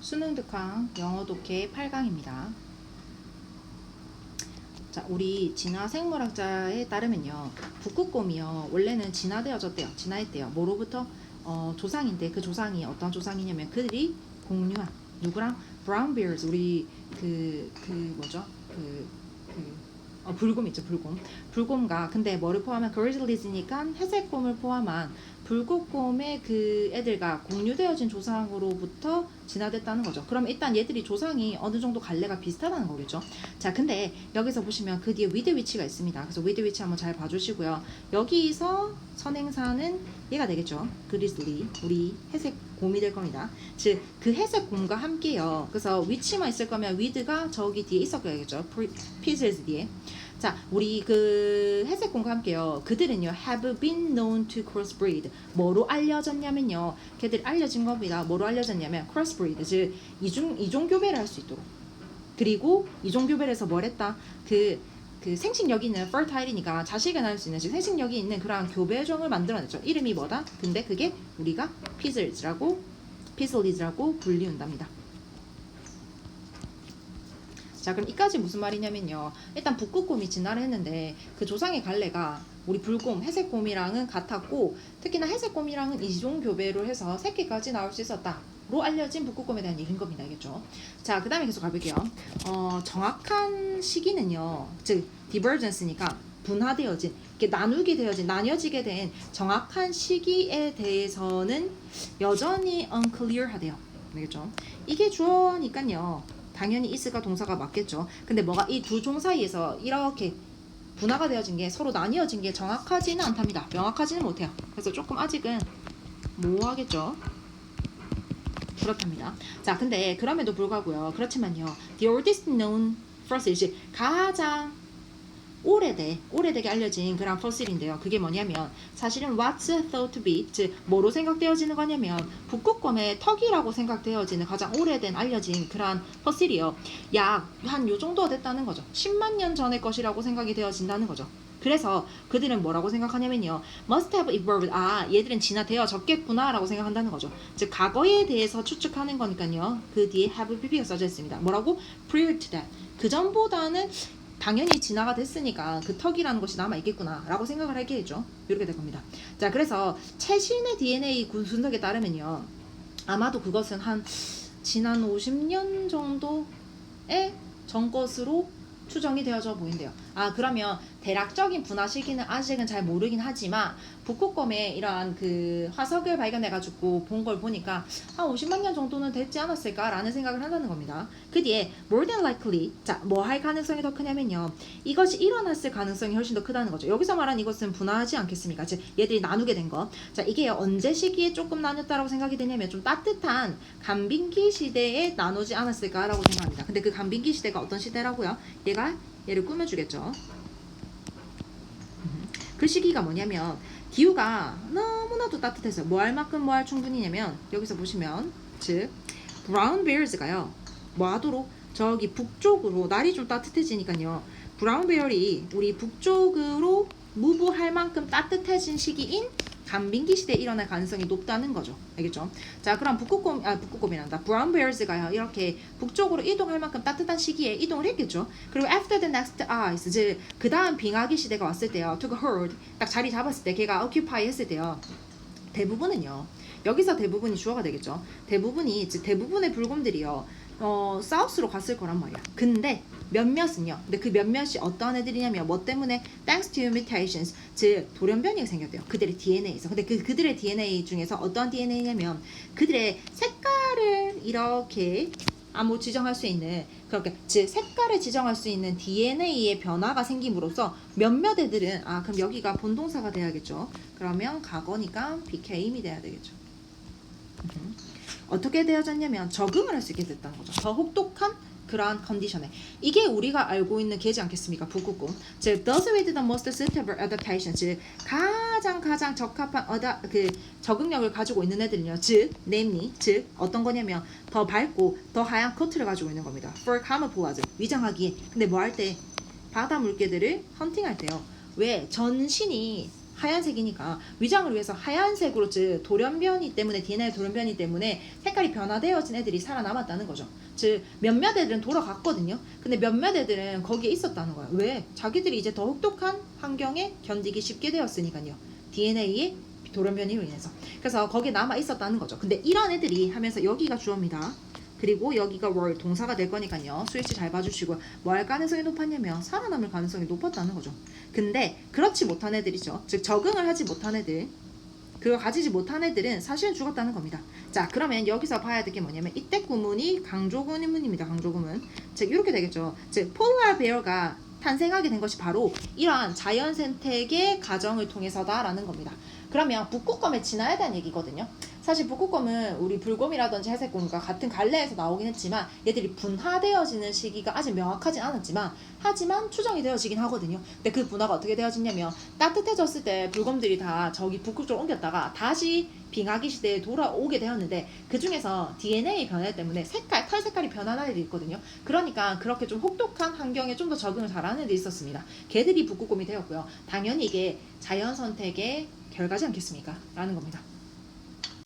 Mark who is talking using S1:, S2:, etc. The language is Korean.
S1: 수능 독학 영어 독해 8강입니다. 자, 우리 진화 생물학자에 따르면요, 북극곰이요 원래는 진화되어졌대요. 진화했대요. 뭐로부터? 조상인데 그 조상이 어떤 조상이냐면 그들이 공유한 누구랑? 브라운 비어스 우리 뭐죠? 불곰 있죠, 불곰. 불곰과 근데 뭐를 포함한 그리즐리즈니까 회색곰을 포함한 불꽃곰의 그 애들과 공유되어진 조상으로부터 진화됐다는 거죠. 그럼 일단 얘들이 조상이 어느 정도 갈래가 비슷하다는 거겠죠. 자, 근데 여기서 보시면 그 뒤에 위드 위치가 있습니다. 그래서 위드 위치 한번 잘 봐주시고요. 여기서 선행사는 얘가 되겠죠. 그리즐리, 우리 회색 곰이 될 겁니다. 즉, 그 회색 곰과 함께요. 그래서 위치만 있을 거면 위드가 저기 뒤에 있었어야겠죠. 피즐스 뒤에. 자, 우리 그 회색곰과 함께요. 그들은요, have been known to crossbreed. 뭐로 알려졌냐면요. 걔들이 알려진 겁니다. 뭐로 알려졌냐면 crossbreed, 즉 이종 교배를 할 수 있도록. 그리고 이종 교배를 해서 뭘 했다? 그 생식력이 있는 fertile이니까 자식을 낳을 수 있는, 즉 생식력이 있는 그러한 교배종을 만들어냈죠. 이름이 뭐다? 근데 그게 우리가 피즐즈라고 불리운답니다. 자, 그럼 이까지 무슨 말이냐면요. 일단 북극곰이 진화를 했는데 그 조상의 갈래가 우리 불곰, 회색곰이랑은 같았고, 특히나 회색곰이랑은 이종 교배로 해서 새끼까지 나올 수 있었다 로 알려진 북극곰에 대한 얘기인 겁니다. 알겠죠? 자, 그 다음에 계속 가볼게요. 정확한 시기는요, 즉 divergence니까 분화되어진, 이렇게 나뉘어지게 된 정확한 시기에 대해서는 여전히 unclear 하대요. 알겠죠? 이게 주어니까요, 당연히 is가 동사가 맞겠죠. 근데 뭐가 이 두 종 사이에서 이렇게 분화가 되어진 게, 서로 나뉘어진 게 정확하지는 않답니다. 명확하지는 못해요. 그래서 조금 아직은 모호하겠죠. 그렇답니다. 자, 근데 그럼에도 불구하고요. 그렇지만요, the oldest known fossil, 가장 오래되게 알려진 그런 포실인데요. 그게 뭐냐면 사실은 what's thought to be, 즉 뭐로 생각되어지는 거냐면 북극곰의 턱이라고 생각되어지는 가장 오래된 알려진 그런 포실이요. 약 한 요 정도 됐다는 거죠. 10만 년 전의 것이라고 생각이 되어진다는 거죠. 그래서 그들은 뭐라고 생각하냐면요, must have evolved, 얘들은 진화되어졌겠구나 라고 생각한다는 거죠. 즉 과거에 대해서 추측하는 거니까요. 그 뒤에 have pp가 써져 있습니다. 뭐라고? prior to that, 그 전보다는 당연히 진화가 됐으니까 그 턱이라는 것이 남아있겠구나 라고 생각을 하게 해줘. 이렇게 될 겁니다. 자, 그래서 최신의 DNA 분석에 따르면요, 아마도 그것은 한 지난 50년 정도의 전 것으로 추정이 되어져 보인대요. 그러면 대략적인 분화 시기는 아직은 잘 모르긴 하지만 북극곰의 이러한 그 화석을 발견해가지고 본 걸 보니까 한 50만 년 정도는 됐지 않았을까라는 생각을 한다는 겁니다. 그 뒤에 more than likely, 자, 뭐 할 가능성이 더 크냐면요, 이것이 일어났을 가능성이 훨씬 더 크다는 거죠. 여기서 말한 이것은 분화하지 않겠습니까? 즉 얘들이 나누게 된 거. 자, 이게 언제 시기에 조금 나눴다라고 생각이 되냐면 좀 따뜻한 간빙기 시대에 나누지 않았을까라고 생각합니다. 근데 그 간빙기 시대가 어떤 시대라고요? 얘를 꾸며주겠죠. 그 시기가 뭐냐면 기후가 너무나도 따뜻해서 뭐 할 만큼 뭐 할 충분히냐면, 여기서 보시면 즉 브라운 베어즈가요 뭐 하도록 저기 북쪽으로, 날이 좀 따뜻해지니까요, 브라운 베어리 우리 북쪽으로 무브할 만큼 따뜻해진 시기인 간빙기 시대에 일어날 가능성이 높다는 거죠. 알겠죠? 자, 그럼 북극곰이란다. 브라운 베어즈가요 이렇게 북쪽으로 이동할 만큼 따뜻한 시기에 이동을 했겠죠. 그리고 after the next ice, 즉 그 다음 빙하기 시대가 왔을 때요, took a hold, 딱 자리 잡았을 때, 걔가 occupy 했을 때요, 대부분은요, 여기서 대부분이 주어가 되겠죠. 즉 대부분의 불곰들이요, 사우스로 갔을 거란 말이야. 근데 몇몇은요, 근데 그 몇몇이 어떤 애들이냐면 뭐 때문에? thanks to mutations, 즉 돌연변이가 생겼대요. 그들의 DNA에서. 근데 그들의 DNA 중에서 어떤 DNA냐면 그들의 색깔을 이렇게 지정할 수 있는, 그렇게 즉 색깔을 지정할 수 있는 DNA의 변화가 생김으로써 몇몇 애들은, 그럼 여기가 본동사가 돼야겠죠. 그러면 과거니까 became이 돼야 되겠죠. 어떻게 되어졌냐면 적응을 할 수 있게 됐다는 거죠. 더 혹독한 그러한 컨디션에. 이게 우리가 알고 있는 개지 않겠습니까? 북극곰. 즉 those with the most suitable adaptation, 즉 가장 적합한 적응력을 가지고 있는 애들은요, 즉 namely, 즉 어떤 거냐면 더 밝고 더 하얀 코트를 가지고 있는 겁니다. for camouflage, 위장하기에. 근데 뭐 할 때? 바다 물개들을 헌팅할 때요. 왜? 전신이 하얀색이니까 위장을 위해서 하얀색으로 즉 돌연변이 때문에 DNA 돌연변이 때문에 색깔이 변화되어진 애들이 살아남았다는 거죠. 즉 몇몇 애들은 돌아갔거든요. 근데 몇몇 애들은 거기에 있었다는 거예요. 왜? 자기들이 이제 더 혹독한 환경에 견디기 쉽게 되었으니까요. DNA의 돌연변이로 인해서. 그래서 거기에 남아 있었다는 거죠. 근데 이런 애들이 하면서 여기가 주어입니다. 그리고 여기가 월 동사가 될 거니까요. 스위치 잘 봐주시고 뭐 할 가능성이 높았냐면 살아남을 가능성이 높았다는 거죠. 근데 그렇지 못한 애들이죠. 즉 적응을 하지 못한 애들, 그걸 가지지 못한 애들은 사실은 죽었다는 겁니다. 자, 그러면 여기서 봐야 될 게 뭐냐면 이때 구문이 강조구문입니다. 강조구문. 즉 이렇게 되겠죠. 즉 폴라 베어가 탄생하게 된 것이 바로 이러한 자연 선택의 과정을 통해서다라는 겁니다. 그러면 북극곰에 지나야 되는 얘기거든요. 사실 북극곰은 우리 불곰이라든지 회색곰과 같은 갈래에서 나오긴 했지만 얘들이 분화되어지는 시기가 아직 명확하진 않았지만 하지만 추정이 되어지긴 하거든요. 근데 그 분화가 어떻게 되어지냐면 따뜻해졌을 때 불곰들이 다 저기 북극 쪽으로 옮겼다가 다시 빙하기 시대에 돌아오게 되었는데 그 중에서 DNA 변화 때문에 색깔, 털 색깔이 변하는 애들이 있거든요. 그러니까 그렇게 좀 혹독한 환경에 좀 더 적응을 잘하는 애들이 있었습니다. 걔들이 북극곰이 되었고요. 당연히 이게 자연 선택의 결과지 않겠습니까? 라는 겁니다.